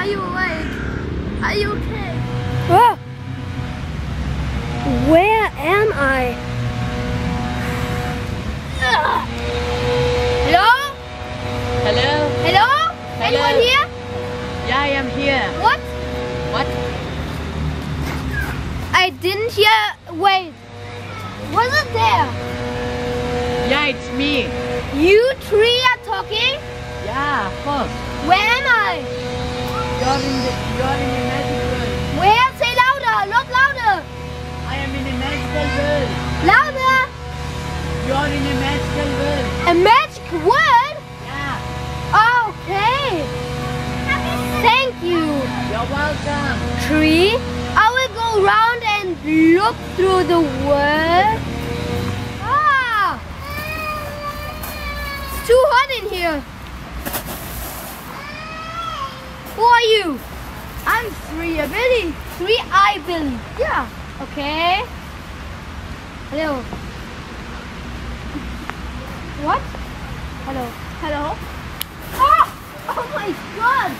Are you awake? Are you okay? Oh. Where am I? Hello? Hello? Hello? Hello? Anyone here? Yeah, I am here. What? What? I didn't hear. Wait. Was it there? Yeah, it's me. You three are talking? Yeah, of course. Where am I? You're in the magic world. Where? Say louder. A lot louder. I am in a magical world. Louder. You're in a magical world. A magic word? Yeah. Okay. Thank you. You're welcome. Tree. I will go round and look through the world. Ah! It's too hot in here. Who are you? I'm 3 Billy. 3 Billy. Yeah. Okay. Hello. What? Hello. Hello. Oh! Oh my God!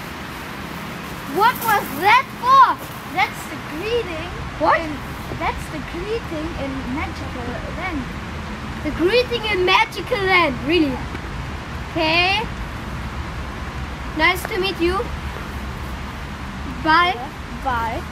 What was that for? That's the greeting. What? That's the greeting in Magical Land. The greeting in Magical Land, really. Okay. Nice to meet you. Bye. Bye.